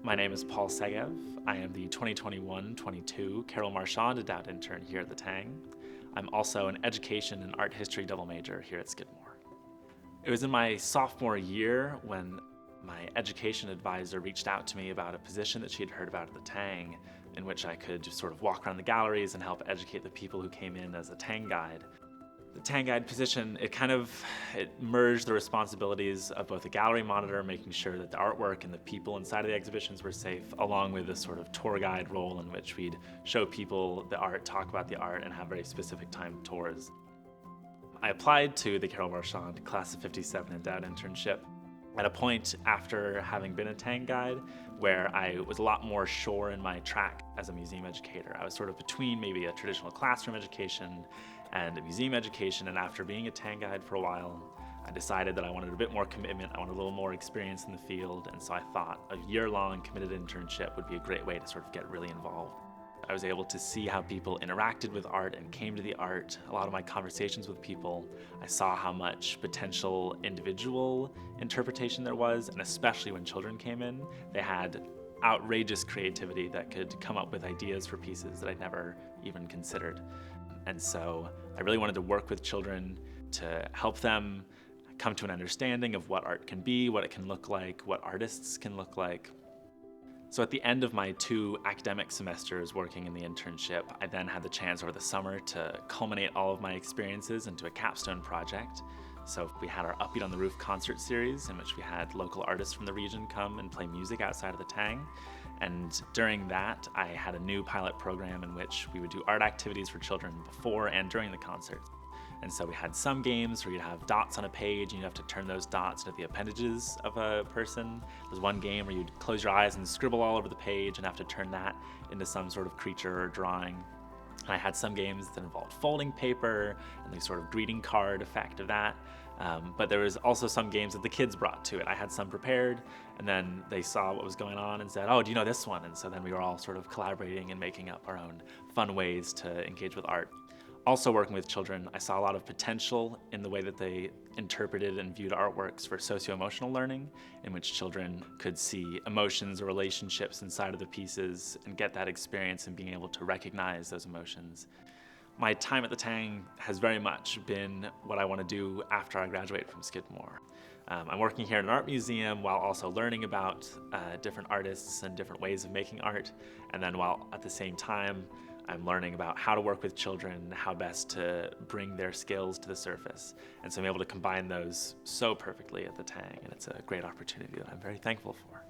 My name is Paul Seggev. I am the 2021-22 Carole Marchand Endowed Intern here at the Tang. I'm also an education and art history double major here at Skidmore. It was in my sophomore year when my education advisor reached out to me about a position that she'd heard about at the Tang, in which I could just sort of walk around the galleries and help educate the people who came in as a Tang guide. The Tang guide position, it merged the responsibilities of both a gallery monitor, making sure that the artwork and the people inside of the exhibitions were safe, along with a sort of tour guide role in which we'd show people the art, talk about the art, and have very specific timed tours. I applied to the Carole Marchand Class of '57 Endowed internship at a point after having been a Tang guide where I was a lot more sure in my track as a museum educator. I was sort of between maybe a traditional classroom education and a museum education, and after being a Tang guide for a while, I decided that I wanted a bit more commitment, I wanted a little more experience in the field, and so I thought a year-long committed internship would be a great way to sort of get really involved. I was able to see how people interacted with art and came to the art. A lot of my conversations with people, I saw how much potential individual interpretation there was, and especially when children came in, they had outrageous creativity that could come up with ideas for pieces that I'd never even considered. And so I really wanted to work with children to help them come to an understanding of what art can be, what it can look like, what artists can look like. So at the end of my 2 academic semesters working in the internship, I then had the chance over the summer to culminate all of my experiences into a capstone project. So we had our Upbeat on the Roof concert series, in which we had local artists from the region come and play music outside of the Tang. And during that, I had a new pilot program in which we would do art activities for children before and during the concert. And so we had some games where you'd have dots on a page and you'd have to turn those dots into the appendages of a person. There's one game where you'd close your eyes and scribble all over the page and have to turn that into some sort of creature or drawing. And I had some games that involved folding paper and the sort of greeting card effect of that. But there was also some games that the kids brought to it. I had some prepared, and then they saw what was going on and said, "Oh, do you know this one?" And so then we were all sort of collaborating and making up our own fun ways to engage with art. Also working with children, I saw a lot of potential in the way that they interpreted and viewed artworks for socio-emotional learning, in which children could see emotions or relationships inside of the pieces and get that experience in being able to recognize those emotions. My time at the Tang has very much been what I want to do after I graduate from Skidmore. I'm working here at an art museum while also learning about different artists and different ways of making art, and then while at the same time I'm learning about how to work with children, how best to bring their skills to the surface. And so I'm able to combine those so perfectly at the Tang, and it's a great opportunity that I'm very thankful for.